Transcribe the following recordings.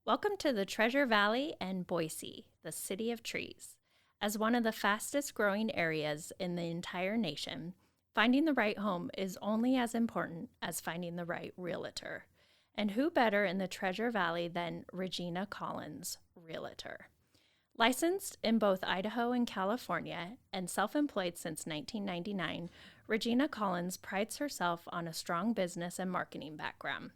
Welcome to the Treasure Valley and Boise, the City of Trees. As one of the fastest growing areas in the entire nation, finding the right home is only as important as finding the right realtor. And who better in the Treasure Valley than Regina Collins, realtor? Licensed in both Idaho and California and self-employed since 1999, Regina Collins prides herself on a strong business and marketing background.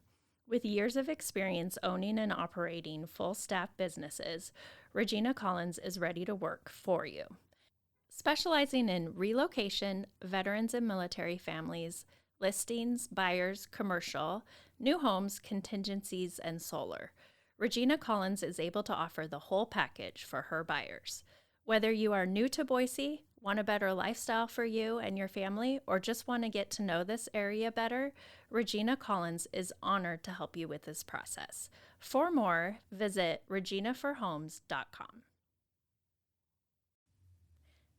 With years of experience owning and operating full-staff businesses, Regina Collins is ready to work for you. Specializing in relocation, veterans and military families, listings, buyers, commercial, new homes, contingencies, and solar, Regina Collins is able to offer the whole package for her buyers. Whether you are new to Boise, want a better lifestyle for you and your family, or just want to get to know this area better, Regina Collins is honored to help you with this process. For more, visit reginaforhomes.com.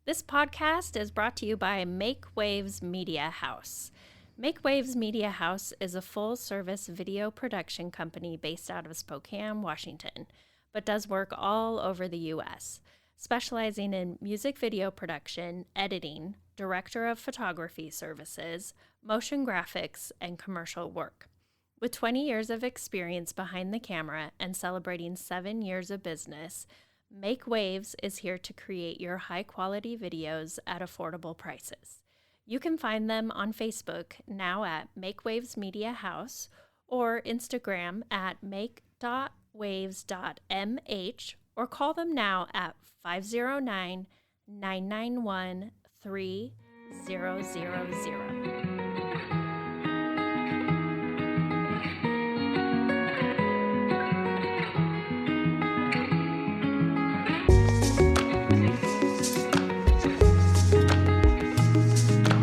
This podcast is brought to you by Make Waves Media House. Make Waves Media House is a full-service video production company based out of Spokane, Washington, but does work all over the U.S., specializing in music video production, editing, director of photography services, motion graphics, and commercial work. With 20 years of experience behind the camera and celebrating 7 years of business, Make Waves is here to create your high-quality videos at affordable prices. You can find them on Facebook now at Make Waves Media House or Instagram at make.waves.mh or call them now at 509-991-3000.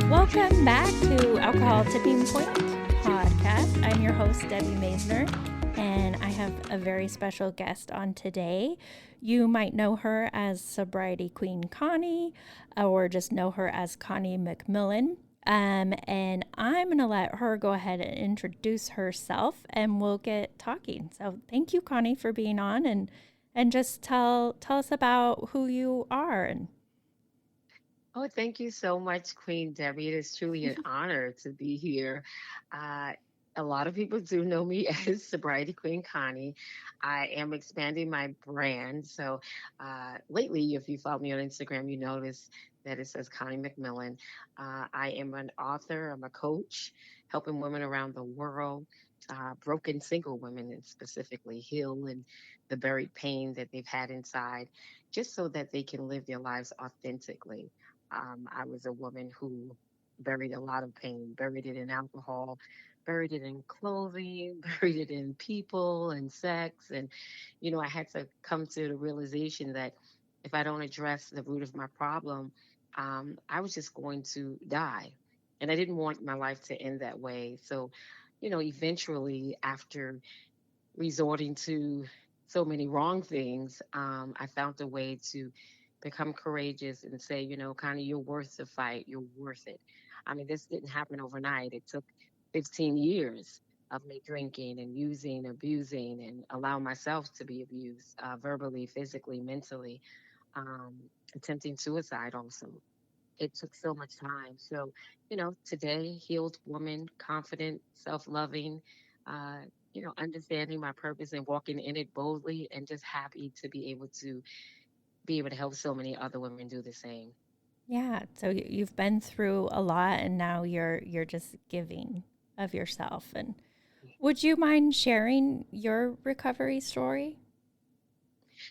Welcome back to Alcohol Tipping Point podcast. I'm your host, Debbie Maisner, and I have a very special guest on today. You might know her as Sobriety Queen Connie, or just know her as Connie McMillan. And I'm going to let her go ahead and introduce herself, and we'll get talking. So thank you, Connie, for being on, and just tell us about who you are. And Oh, thank you so much, Queen Debbie. It is truly an honor to be here. Uh, a lot of people do know me as Sobriety Queen Connie. I am expanding my brand. So lately, if you follow me on Instagram, you notice that it says Connie McMillan. I am an author, I'm a coach, helping women around the world, broken single women and specifically, heal and the buried pain that they've had inside, just so that they can live their lives authentically. I was a woman who buried a lot of pain, buried it in alcohol, buried it in clothing, buried it in people and sex. And, I had to come to the realization that if I don't address the root of my problem, I was just going to die. And I didn't want my life to end that way. So, eventually, after resorting to so many wrong things, I found a way to become courageous and say, kind of, you're worth the fight. You're worth it. I mean, this didn't happen overnight. It took 15 years of me drinking and using, abusing, and allow myself to be abused verbally, physically, mentally, um, attempting suicide also. It took so much time. So, today, healed woman, confident, self loving, uh, understanding my purpose and walking in it boldly, and just happy to be able to help so many other women do the same. yeah, so you've been through a lot, and now you're just giving of yourself. And would you mind sharing your recovery story?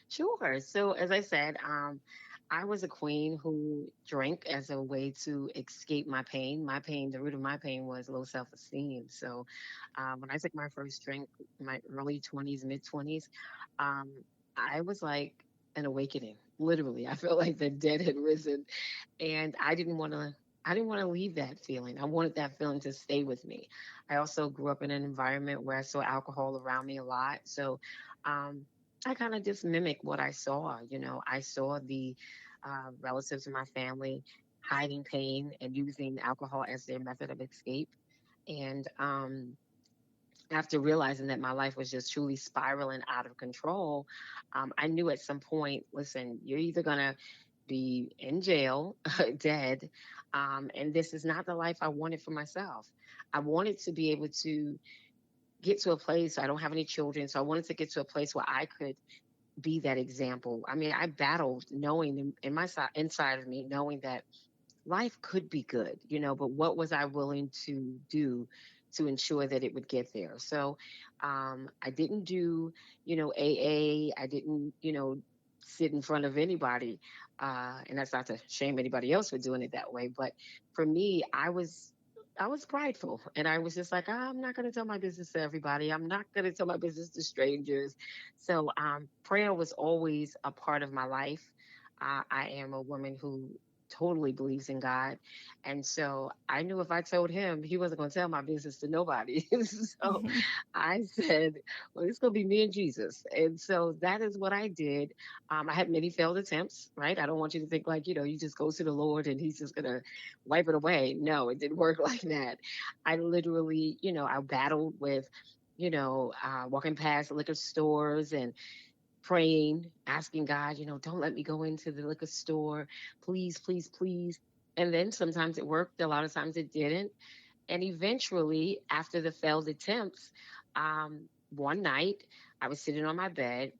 Sure. So, as I said, I was a queen who drank as a way to escape my pain. My pain, the root of my pain was low self esteem. So, when I took my first drink, my early 20s, mid 20s, um, I was like an awakening. Literally, I felt like the dead had risen, and I didn't want to. I didn't want to leave that feeling. I wanted that feeling to stay with me. I also grew up in an environment where I saw alcohol around me a lot. So, um, I kind of just mimic what I saw. I saw the relatives in my family hiding pain and using alcohol as their method of escape. And after realizing that my life was just truly spiraling out of control, I knew at some point, listen, you're either going to be in jail, dead, and this is not the life I wanted for myself. I wanted to be able to get to a place. I don't have any children, so I wanted to get to a place where I could be that example. I mean, I battled knowing in my inside of me, knowing that life could be good, but what was I willing to do to ensure that it would get there? So I didn't do, AA. I didn't, sit in front of anybody. And that's not to shame anybody else for doing it that way. But for me, I was prideful, and I was just like, I'm not going to tell my business to everybody. I'm not going to tell my business to strangers. So prayer was always a part of my life. I am a woman who totally believes in God. And so I knew if I told him, he wasn't going to tell my business to nobody. So Mhm. I said, well, it's going to be me and Jesus. And so that is what I did. I had many failed attempts, right? I don't want you to think like, you just go to the Lord and he's just going to wipe it away. No, it didn't work like that. I literally, I battled with, walking past liquor stores and praying, asking God, don't let me go into the liquor store. Please, please, please. And then sometimes it worked, a lot of times it didn't. And eventually, after the failed attempts, one night I was sitting on my bed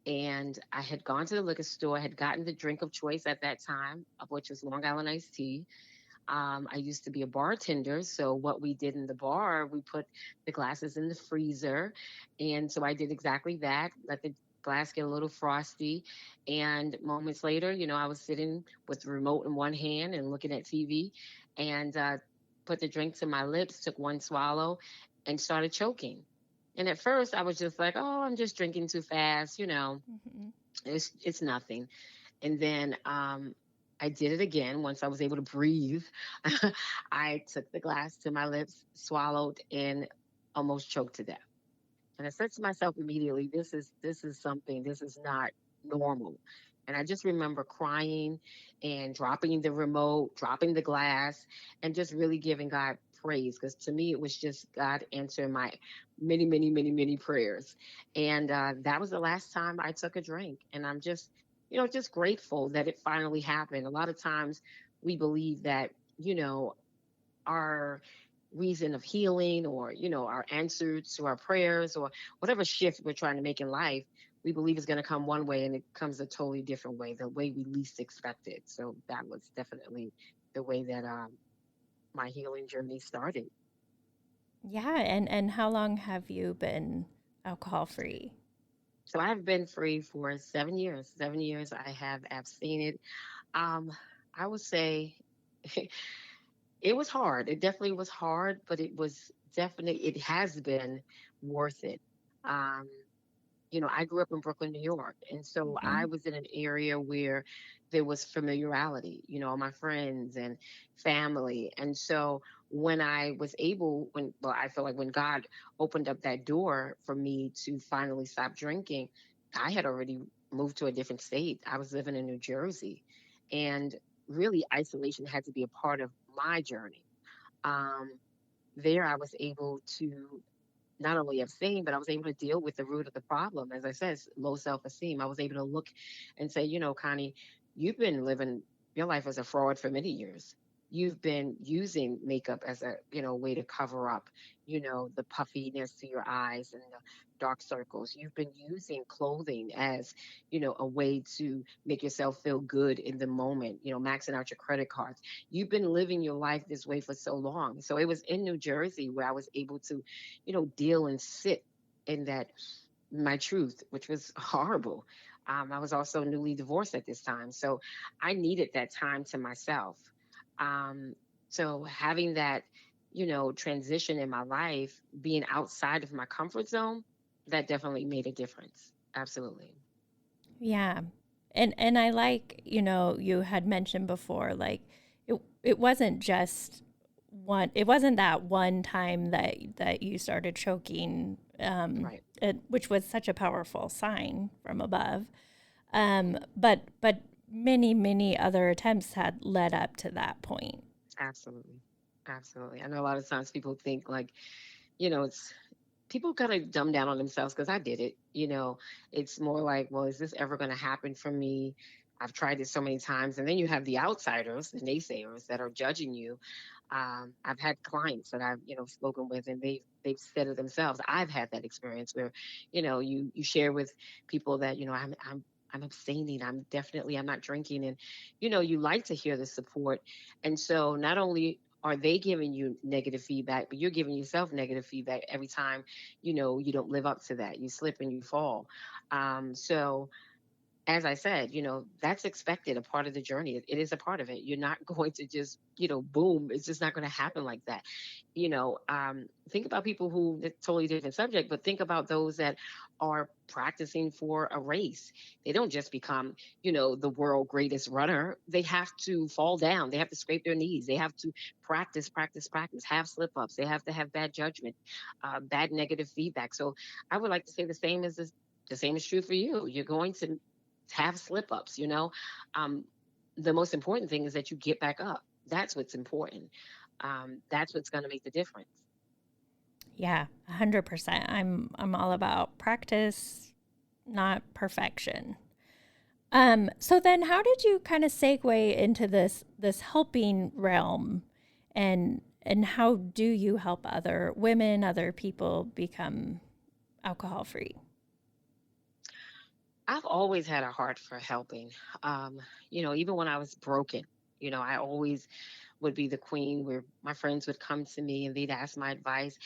and I had gone to the liquor store, I had gotten the drink of choice at that time, of which was Long Island iced tea. I used to be a bartender. So, what we did in the bar, we put the glasses in the freezer. And so I did exactly that, let the glass get a little frosty. And moments later, I was sitting with the remote in one hand and looking at TV and put the drink to my lips, took one swallow, and started choking. And at first, I was just like, oh, I'm just drinking too fast. Mhm. It's nothing. And then I did it again once I was able to breathe. I took the glass to my lips, swallowed, and almost choked to death. And I said to myself immediately, this is something, this is not normal. And I just remember crying and dropping the remote, dropping the glass, and just really giving God praise. Because to me, it was just God answering my many, many, many, many prayers. And that was the last time I took a drink. And I'm just, just grateful that it finally happened. A lot of times we believe that, our reason of healing, or our answer to our prayers, or whatever shift we're trying to make in life, we believe is going to come one way and it comes a totally different way, the way we least expect it. So that was definitely the way that my healing journey started. Yeah, and how long have you been alcohol free? So I've been free for 7 years. 7 years I have abstained. um I would say it was hard. It definitely was hard, but it has been worth it. um I grew up in Brooklyn, New York. And so I Mhm. was in an area where there was familiarity, my friends and family. And so when I was able, well, I feel like when God opened up that door for me to finally stop drinking, I had already moved to a different state. I was living in New Jersey. And really, isolation had to be a part of my journey. Um, there, I was able to not only abstain, but I was able to deal with the root of the problem. As I said, low self esteem. I was able to look and say, Connie, you've been living your life as a fraud for many years. You've been using makeup as a, way to cover up, the puffiness to your eyes and the dark circles. You've been using clothing as, a way to make yourself feel good in the moment, maxing out your credit cards. You've been living your life this way for so long. So it was in New Jersey where I was able to, deal and sit in that my truth, which was horrible. I was also newly divorced at this time, so I needed that time to myself. Um, so having that, transition in my life, being outside of my comfort zone, that definitely made a difference. Absolutely. Yeah. And I like, you had mentioned before, like it wasn't just it wasn't that one time that you started choking, Right. which was such a powerful sign from above. But many, many other attempts had led up to that point. Absolutely. Absolutely. I know a lot of times people think like, it's people kind of dumb down on themselves because I did it. It's more like, well, is this ever going to happen for me? I've tried this so many times. And then you have the outsiders, the naysayers that are judging you. I've had clients that I've, spoken with, and they've said it themselves. I've had that experience where, you share with people that, I'm abstaining. I'm not drinking. And, you like to hear the support. And so not only are they giving you negative feedback, but you're giving yourself negative feedback every time, you don't live up to that. You slip and you fall. So as I said, that's expected, a part of the journey. It is a part of it. You're not going to just, boom. It's just not going to happen like that. Think about people who, it's totally different subject, but think about those that are practicing for a race. They don't just become, the world greatest runner. They have to fall down. They have to scrape their knees. They have to practice, practice, practice, have slip ups. They have to have bad judgment, bad negative feedback. So I would like to say the same is true for you. You're going to have slip ups, Um, the most important thing is that you get back up. That's what's important. That's what's going to make the difference. Yeah, 100%. I'm all about practice, not perfection. So then how did you kind of segue into this helping realm, and how do you help other women, other people become alcohol free? I've always had a heart for helping. Um, even when I was broken, I always would be the queen where my friends would come to me and they'd ask my advice.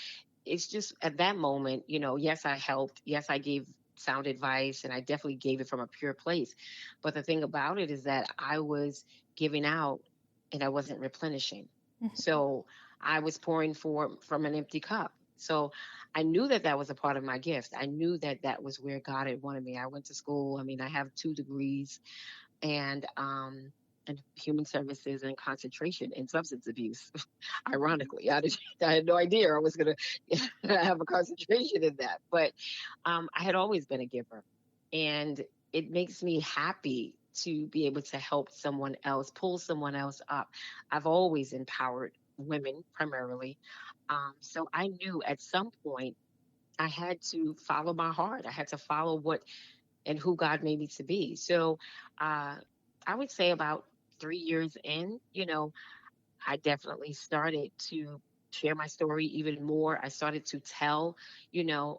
It's just at that moment, yes, I helped. Yes, I gave sound advice and I definitely gave it from a pure place. But the thing about it is that I was giving out and I wasn't replenishing. So I was pouring from an empty cup. So I knew that that was a part of my gift. I knew that that was where God had wanted me. I went to school. I mean, I have 2 degrees and human services and concentration in substance abuse. Ironically, I had no idea I was going to have a concentration in that, but I had always been a giver, and it makes me happy to be able to help someone else, pull someone else up. I've always empowered women primarily, so I knew at some point I had to follow my heart. I had to follow what and who God made me to be. So uh, I would say about 3 years in, I definitely started to share my story even more. I started to tell,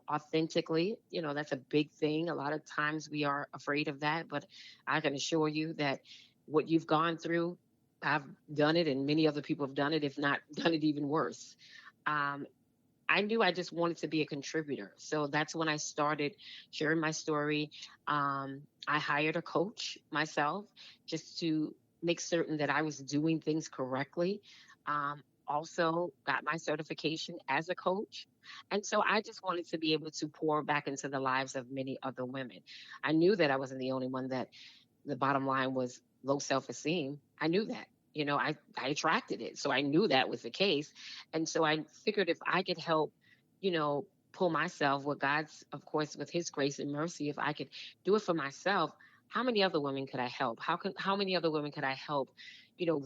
authentically. That's a big thing. A lot of times we are afraid of that, but I can assure you that what you've gone through, I've done it, and many other people have done it, if not done it even worse. Um, I knew I just wanted to be a contributor. So that's when I started sharing my story. I hired a coach myself just to make certain that I was doing things correctly. Also, got my certification as a coach. And so I just wanted to be able to pour back into the lives of many other women. I knew that I wasn't the only one that the bottom line was low self-esteem. I knew that. I attracted it. So I knew that was the case. And so I figured if I could help, pull myself with God's, of course, with his grace and mercy, if I could do it for myself, how many other women could I help? How many other women could I help,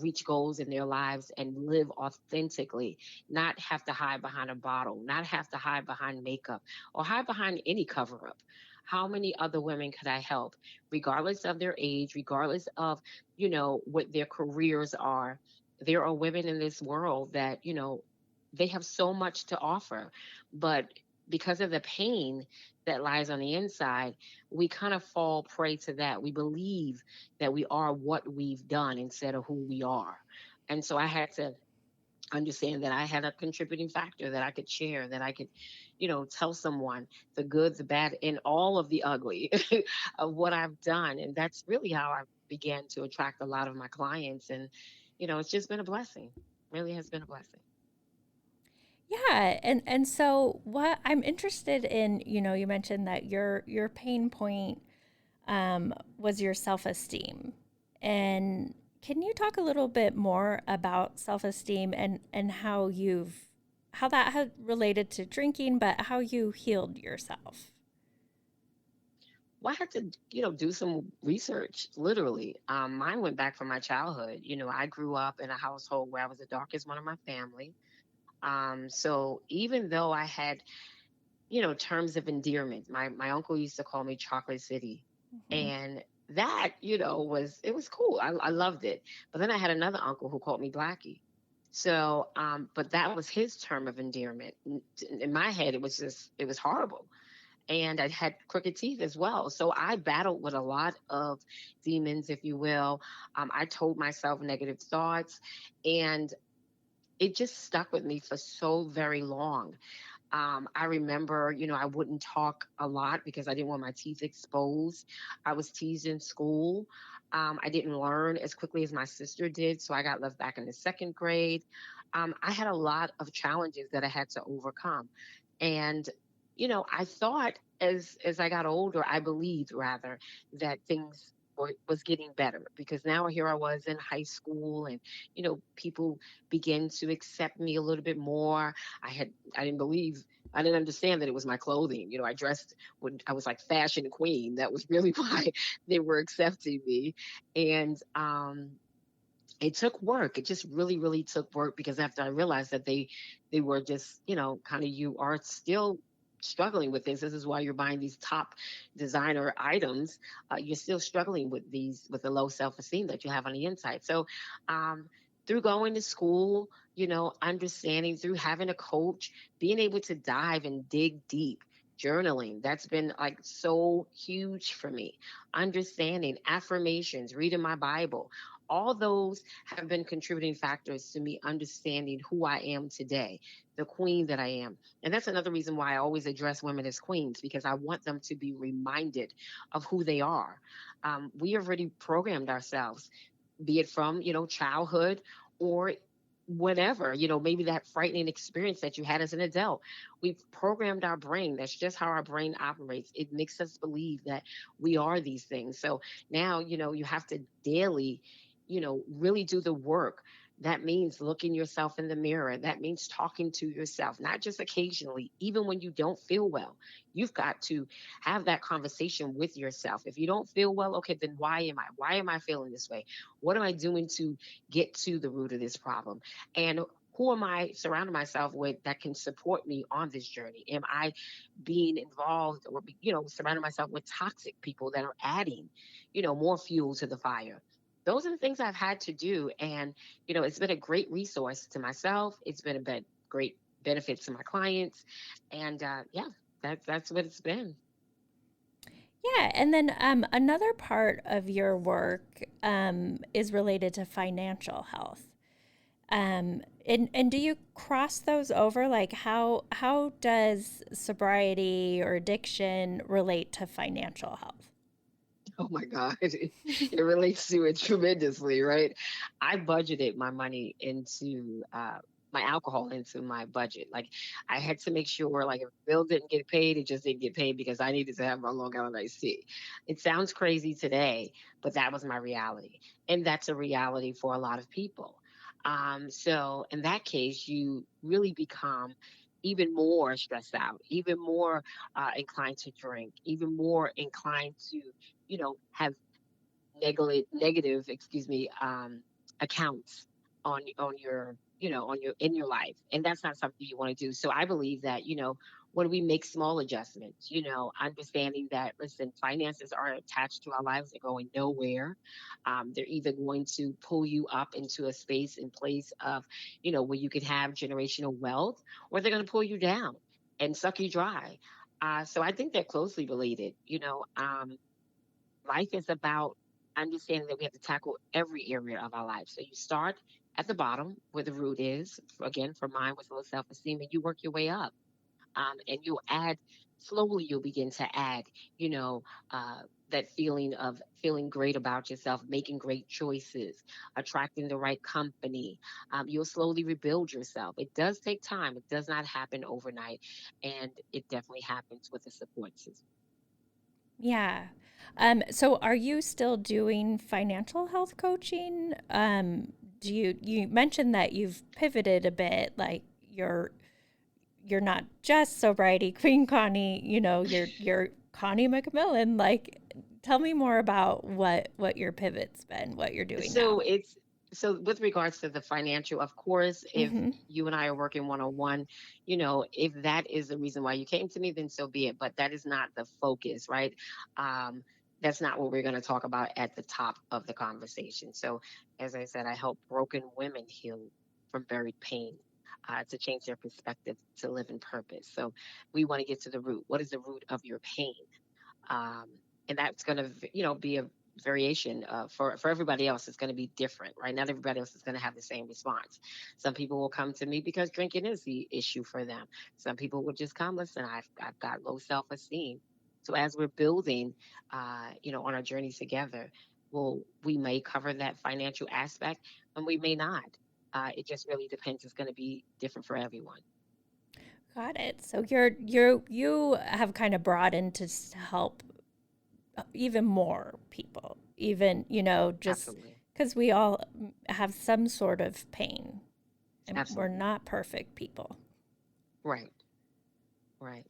reach goals in their lives and live authentically, not have to hide behind a bottle, not have to hide behind makeup or hide behind any cover up? How many other women could I help, regardless of their age, regardless of, what their careers are? There are women in this world that, they have so much to offer, but because of the pain that lies on the inside, we kind of fall prey to that. We believe that we are what we've done instead of who we are. And so I had to understand that I had a contributing factor that I could share, that I could, tell someone the good, the bad, and all of the ugly of what I've done. And that's really how I began to attract a lot of my clients. And, it's just been a blessing. Really has been a blessing. Yeah, and so what I'm interested in, you mentioned that your pain point was your self esteem, and can you talk a little bit more about self esteem and how that had related to drinking, but how you healed yourself? Well, I had to, do some research, literally. Mine went back from my childhood. I grew up in a household where I was the darkest one of my family. So even though I had terms of endearment. My uncle used to call me Chocolate City. Hmm. And that, it was cool. I loved it. But then I had another uncle who called me Blackie. So, but that was his term of endearment. In my head, it was horrible. And I had crooked teeth as well. So I battled with a lot of demons, if you will. I told myself negative thoughts, and it just stuck with me for so very long. I remember, I wouldn't talk a lot because I didn't want my teeth exposed. I was teased in school. I didn't learn as quickly as my sister did, so I got left back in the second grade. I had a lot of challenges that I had to overcome, and I thought as I got older, I believed rather that things was getting better because now here I was in high school, and people began to accept me a little bit more. I didn't believe, I didn't understand that it was my clothing. I dressed when I was like fashion queen. That was really why they were accepting me. And it took work. It just really, really took work because after I realized that they were just, kind of, you are still struggling with this. This is why you're buying these top designer items. You're still struggling with with the low self-esteem that you have on the inside. So um through going to school, understanding, through having a coach, being able to dive and dig deep, journaling, that's been like so huge for me. Understanding, affirmations, reading my Bible, all those have been contributing factors to me understanding who I am today, the queen that I am. And that's another reason why I always address women as queens, because I want them to be reminded of who they are. We have already programmed ourselves, be it from, childhood or whatever, maybe that frightening experience that you had as an adult. We've programmed our brain. That's just how our brain operates. It makes us believe that we are these things. So now, you have to daily, really do the work. That means looking yourself in the mirror. That means talking to yourself, not just occasionally, even when you don't feel well. You've got to have that conversation with yourself. If you don't feel well, okay, then why am I? Why am I feeling this way? What am I doing to get to the root of this problem? And who am I surrounding myself with that can support me on this journey? Am I being involved or, surrounding myself with toxic people that are adding, more fuel to the fire? Those are the things I've had to do. And, it's been a great resource to myself. It's been a great benefit to my clients. And yeah, that's what it's been. Yeah, and then another part of your work is related to financial health. And do you cross those over? Like how does sobriety or addiction relate to financial health? Oh my God. It relates to it tremendously, right? I budgeted my money into my alcohol into my budget. Like I had to make sure like if the bill didn't get paid, it just didn't get paid because I needed to have my Long Island iced tea. It sounds crazy today, but that was my reality. And that's a reality for a lot of people. So in that case, you really become even more stressed out, even more inclined to drink, even more inclined to have negative, excuse me, accounts on your, on your in your life, and that's not something you want to do. So I believe that when we make small adjustments, understanding that listen, finances are attached to our lives, they're going nowhere. They're either going to pull you up into a space and place of, where you could have generational wealth, or they're going to pull you down and suck you dry. So I think they're closely related. Life is about understanding that we have to tackle every area of our life. So you start at the bottom where the root is. Again, for mine was low self esteem, and you work your way up. And you'll add slowly. You'll begin to add, you know, that feeling of feeling great about yourself, making great choices, attracting the right company. You'll slowly rebuild yourself. It does take time. It does not happen overnight, and it definitely happens with a support system. Yeah. So are you still doing financial health coaching? Do you mentioned that you've pivoted a bit, like you're not just sobriety queen Connie, you're Connie McMillan. Like tell me more about what your pivot's been, what you're doing So now. So with regards to the financial, of course, if Mm-hmm. you and I are working one on one, if that is the reason why you came to me, then so be it. But that is not the focus, right? Um, that's not what we're going to talk about at the top of the conversation. So, as I said, I help broken women heal from buried pain, to change their perspective, to live in purpose. So, we want to get to the root. What is the root of your pain? um, and that's going to be a variation. For everybody else, it's going to be different, right? Not everybody else is going to have the same response. Some people will come to me because drinking is the issue for them. Some people will just come, listen, I've got low self-esteem. So as we're building on our journey together, we may cover that financial aspect, and we may not. It just really depends. It's going to be different for everyone. Got it. So you have kind of brought in to help even more people, even just Absolutely. because we all have some sort of pain, and we're Absolutely. not perfect people. Right. Right.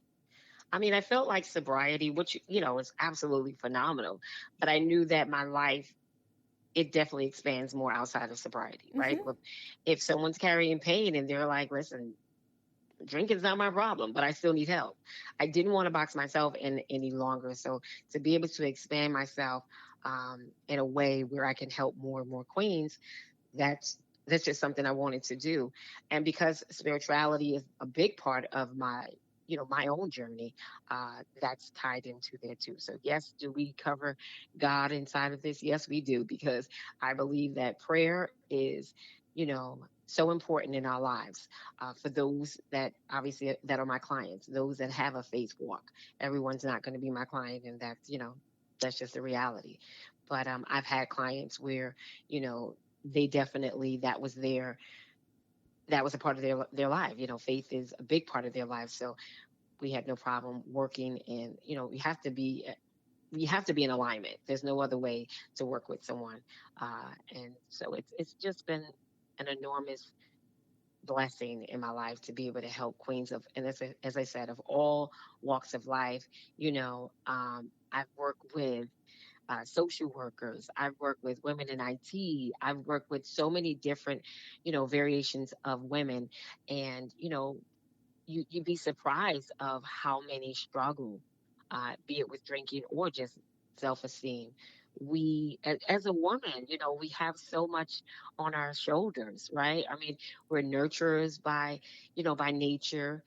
I mean, I felt like sobriety, which, is absolutely phenomenal, but I knew that my life, it definitely expands more outside of sobriety, right? Mm-hmm. If someone's carrying pain and they're like, listen, drinking's not my problem, but I still need help. I didn't want to box myself in any longer. So to be able to expand myself in a way where I can help more and more queens, that's that's just something I wanted to do. And because spirituality is a big part of my own journey, that's tied into there too. So yes, do we cover God inside of this? Yes, we do, because I believe that prayer is, so important in our lives. For those that obviously that are my clients, those that have a faith walk. Everyone's not going to be my client, and that's just the reality. But I've had clients where, you know, they definitely that was a part of their life. Faith is a big part of their life. So we had no problem working, and we have to be in alignment. There's no other way to work with someone. And so it's just been an enormous blessing in my life to be able to help queens of, and as I said, of all walks of life. I've worked with social workers. I've worked with women in IT. I've worked with so many different, variations of women. And, you'd be surprised of how many struggle, be it with drinking or just self-esteem. As a woman, we have so much on our shoulders, right? I mean, we're nurturers by nature.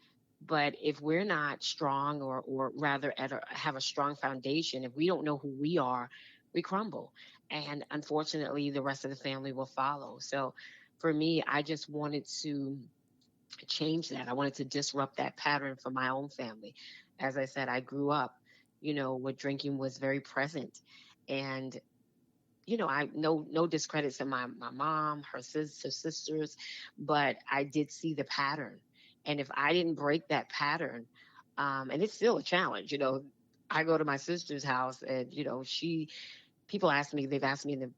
But if we're not strong, or rather have a strong foundation, if we don't know who we are, we crumble. And unfortunately, the rest of the family will follow. So for me, I just wanted to change that. I wanted to disrupt that pattern for my own family. As I said, I grew up, where drinking was very present. And, I no discredit to my mom, her sisters, but I did see the pattern. And if I didn't break that pattern, and it's still a challenge, I go to my sister's house, and, they've asked me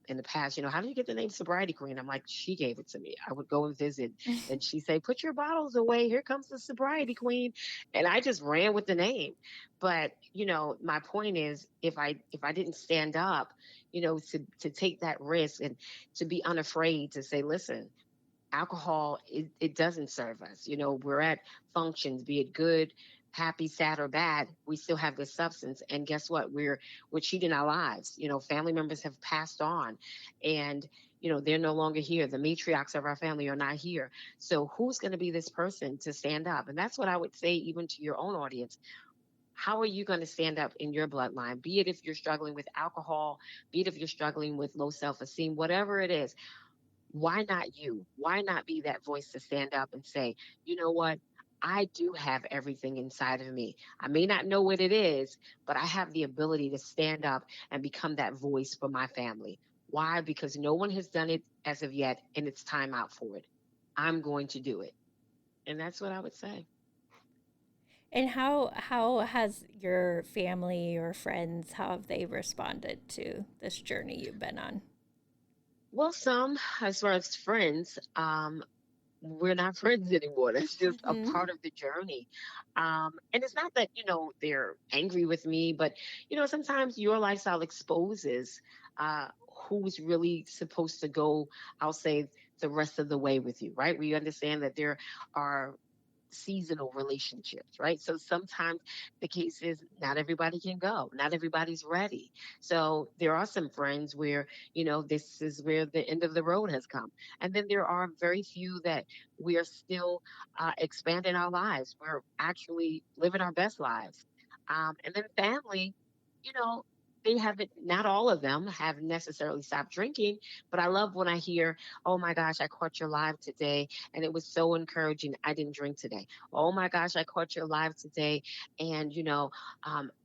in the past, how do you get the name Sobriety Queen? I'm like, she gave it to me. I would go and visit, and she say, put your bottles away. Here comes the Sobriety Queen, and I just ran with the name. But my point is, if I didn't stand up, to take that risk, and to be unafraid to say, listen, alcohol, it doesn't serve us. We're at functions, be it good, happy, sad, or bad, we still have this substance. And guess what? We're cheating our lives. Family members have passed on, and they're no longer here. The matriarchs of our family are not here. So who's going to be this person to stand up? And that's what I would say, even to your own audience. How are you going to stand up in your bloodline? Be it if you're struggling with alcohol, be it if you're struggling with low self-esteem, whatever it is, why not you? Why not be that voice to stand up and say, you know what? I do have everything inside of me. I may not know what it is, but I have the ability to stand up and become that voice for my family. Why? Because no one has done it as of yet, and it's time out for it. I'm going to do it. And that's what I would say. And how has your family or friends, how have they responded to this journey you've been on? Well, some, as far as friends, we're not friends anymore. That's just a Hmm. part of the journey. And it's not that, they're angry with me, but, sometimes your lifestyle exposes uh, who's really supposed to go, I'll say, the rest of the way with you, right? We understand that there are seasonal relationships, right? So sometimes the case is not everybody can go, not everybody's ready. So there are some friends where, this is where the end of the road has come. And then there are very few that we are still expanding our lives. We're actually living our best lives. And then family, you know, they haven't, not all of them have necessarily stopped drinking, but I love when I hear, oh my gosh, I caught your live today and it was so encouraging. I didn't drink today. Oh my gosh, I caught your live today. And,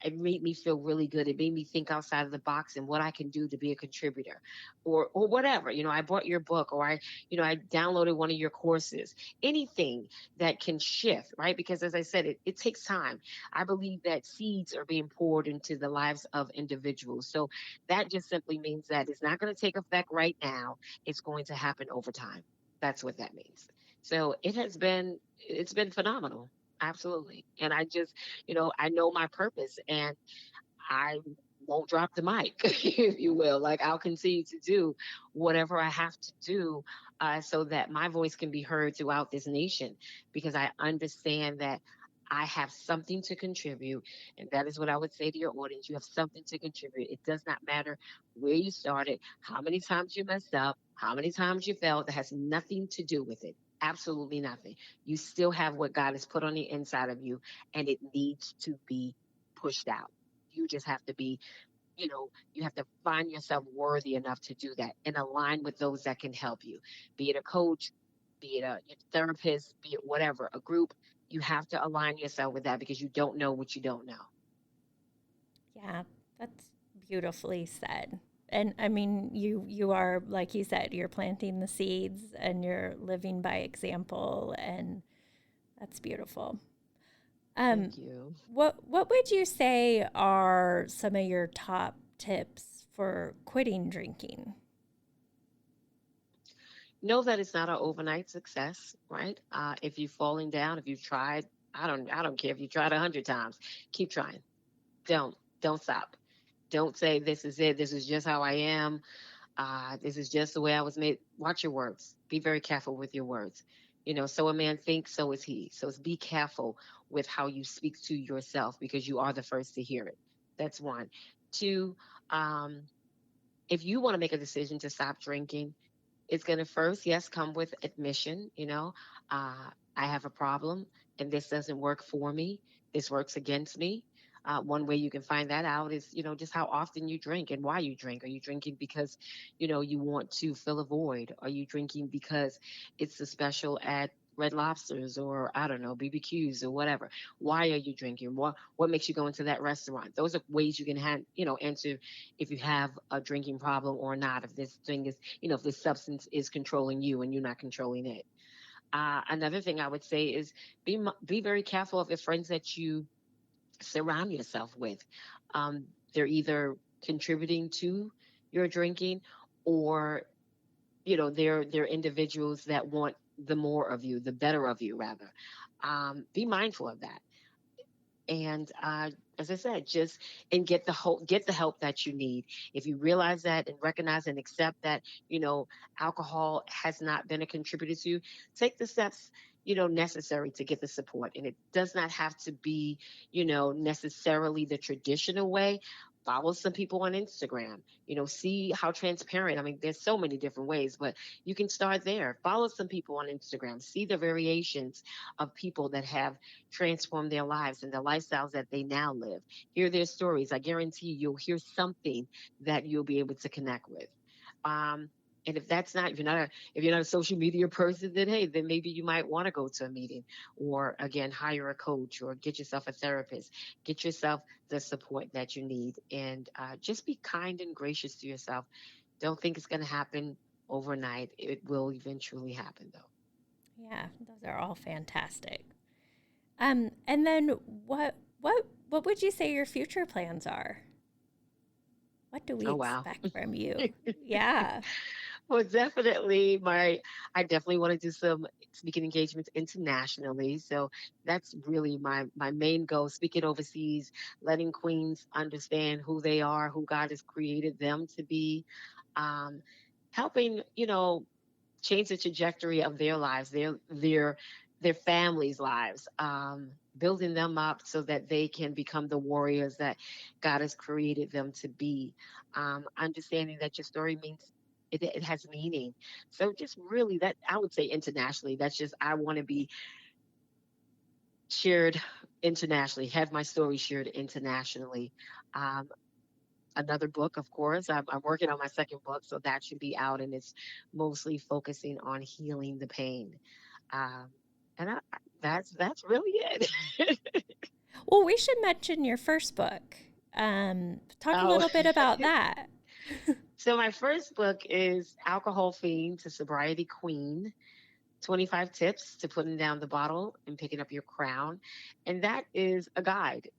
it made me feel really good. It made me think outside of the box and what I can do to be a contributor or whatever. I bought your book or I downloaded one of your courses, anything that can shift, right? Because as I said, it takes time. I believe that seeds are being poured into the lives of individuals. So that just simply means that it's not going to take effect right now. It's going to happen over time. That's what that means. So it's been phenomenal. Absolutely. And I just, I know my purpose and I won't drop the mic, if you will. Like I'll continue to do whatever I have to do so that my voice can be heard throughout this nation because I understand that I have something to contribute. And that is what I would say to your audience. You have something to contribute. It does not matter where you started, how many times you messed up, how many times you failed. That has nothing to do with it. Absolutely nothing. You still have what God has put on the inside of you, and it needs to be pushed out. You just have to be, you have to find yourself worthy enough to do that and align with those that can help you, be it a coach, be it a therapist, be it whatever, a group. You have to align yourself with that because you don't know what you don't know. Yeah, that's beautifully said. And I mean, you are, like you said, you're planting the seeds and you're living by example, and that's beautiful. Um, Thank you. what would you say are some of your top tips for quitting drinking? Know that it's not an overnight success, right? If you've fallen down, if you've tried, I don't care if you tried 100 times, keep trying. Don't stop. Don't say this is it. This is just how I am. This is just the way I was made. Watch your words. Be very careful with your words. So a man thinks, so is he. So be careful with how you speak to yourself because you are the first to hear it. That's one. Two, um, if you want to make a decision to stop drinking, it's going to first, yes, come with admission. I have a problem and this doesn't work for me. This works against me. One way you can find that out is, just how often you drink and why you drink. Are you drinking because, you want to fill a void? Are you drinking because it's a special at Red Lobsters or I don't know, BBQs or whatever? Why are you drinking? What makes you go into that restaurant? Those are ways you can answer if you have a drinking problem or not. If this thing is if this substance is controlling you and you're not controlling it. Another thing I would say is be very careful of the friends that you surround yourself with. Um, they're either contributing to your drinking, or they're individuals that want the more of you, the better of you, rather. Be mindful of that and as I said, just and get the help that you need. If you realize that and recognize and accept that alcohol has not been a contributor to you, take the steps necessary to get the support. And it does not have to be necessarily the traditional way. Follow some people on Instagram, see how transparent. I mean, there's so many different ways, but you can start there. Follow some people on Instagram, see the variations of people that have transform their lives and the lifestyles that they now live. Hear their stories. I guarantee you'll hear something that you'll be able to connect with. Um, and if that's not, if you're not a social media person, then hey, then maybe you might want to go to a meeting or again, hire a coach or get yourself a therapist, get yourself the support that you need and just be kind and gracious to yourself. Don't think it's going to happen overnight. It will eventually happen though. Yeah, those are all fantastic. And then what would you say your future plans are? What do we Oh, wow. expect from you? Yeah. Well, definitely I definitely want to do some speaking engagements internationally. So that's really my main goal, speaking overseas, letting queens understand who they are, who God has created them to be, um, helping, change the trajectory of their lives, their families' lives, building them up so that they can become the warriors that God has created them to be. Understanding that your story means it has meaning. So just really that I would say internationally. That's just I want to be shared internationally, have my story shared internationally. Um, Another book, of course. I'm working on my second book, so that should be out, and it's mostly focusing on healing the pain. Um, and that's really it. Well, we should mention your first book. Talk a Oh, little bit about that. so my first book is Alcohol Fiend to Sobriety Queen. 25 tips to putting down the bottle and picking up your crown. And that is a guide,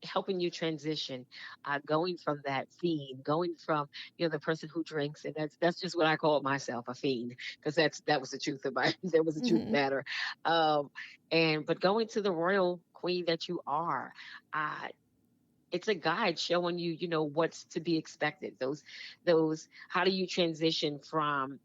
helping you transition, going from that fiend, going from, the person who drinks. And that's just what I call myself, a fiend, because that was the truth of my, that was the truth Hmm. matter. But going to the royal queen that you are, uh, it's a guide showing you, what's to be expected. How do you transition from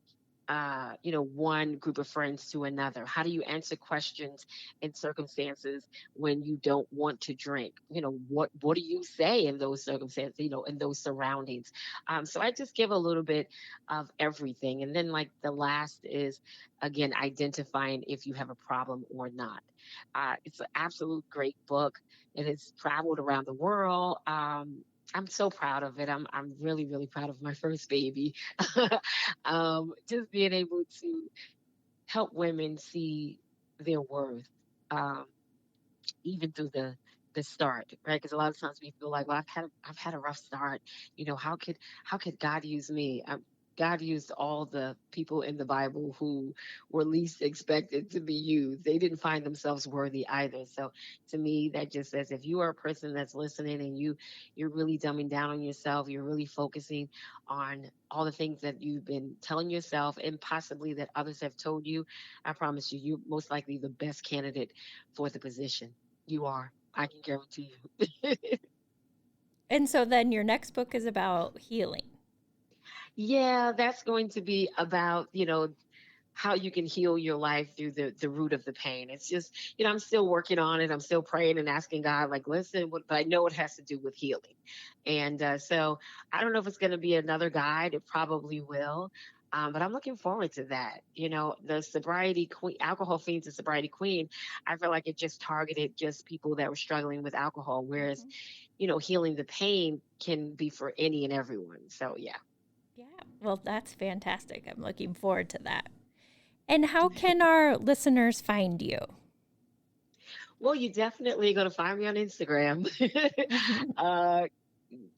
one group of friends to another? How do you answer questions in circumstances when you don't want to drink? What do you say in those circumstances? In those surroundings. So I just give a little bit of everything, and then like the last is again identifying if you have a problem or not. It's an absolute great book. It has traveled around the world. I'm so proud of it. I'm really really proud of my first baby. Just being able to help women see their worth, um, even through the start, right? Because a lot of times we feel like, well, I've had a rough start. How could God use me? God used all the people in the Bible who were least expected to be used. They didn't find themselves worthy either. So to me, that just says if you are a person that's listening and you're really dumbing down on yourself, you're really focusing on all the things that you've been telling yourself and possibly that others have told you, I promise you, you're most likely the best candidate for the position. You are. I can guarantee you. And so then your next book is about healing. Yeah, that's going to be about, how you can heal your life through the root of the pain. It's just, I'm still working on it. I'm still praying and asking God, like, listen, but I know it has to do with healing. And so I don't know if it's going to be another guide. It probably will. But I'm looking forward to that. The sobriety queen, alcohol fiends and sobriety queen. I feel like it just targeted just people that were struggling with alcohol, whereas, Hmm. healing the pain can be for any and everyone. So yeah. Yeah, well, that's fantastic. I'm looking forward to that. And how can our listeners find you? Well, you definitely going to find me on Instagram. Hmm. uh,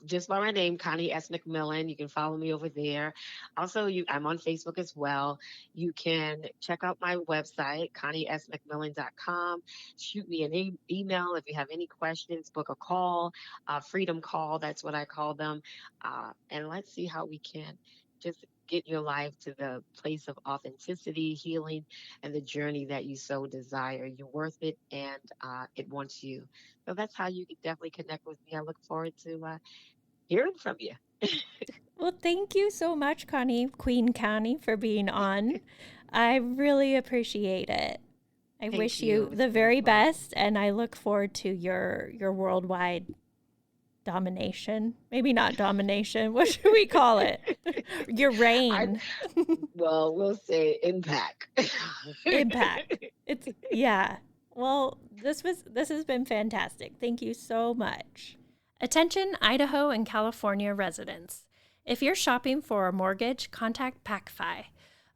just by my name, Connie S. McMillan. You can follow me over there. Also, I'm on Facebook as well. You can check out my website, ConnieSMcMillan.com. Shoot me an email if you have any questions, book a call, freedom call. That's what I call them. And let's see how we can just get your life to the place of authenticity, healing, and the journey that you so desire. You're worth it, and it wants you. So that's how you can definitely connect with me. I look forward to hearing from you. Well, thank you so much, Connie, Queen Connie, for being on. I really appreciate it. I Thank wish you. you It's the been a very pleasure. best, and I look forward to your worldwide domination. Maybe not domination. What should we call it? Your I reign, well, we'll say impact. impact. It's yeah. Well, this has been fantastic. Thank you so much. Attention Idaho and California residents. If you're shopping for a mortgage, contact PacFi,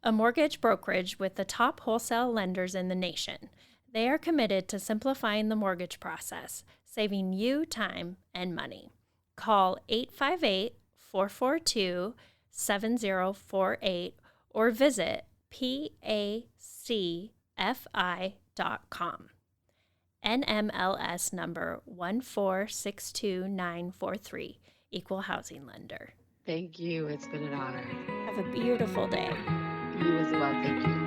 a mortgage brokerage with the top wholesale lenders in the nation. They are committed to simplifying the mortgage process, saving you time and money. Call 858-442-7048 or visit pacfi.com. NMLS number 1462943, Equal Housing Lender. Thank you. It's been an honor. Have Have a beautiful day. You as well. Thank you.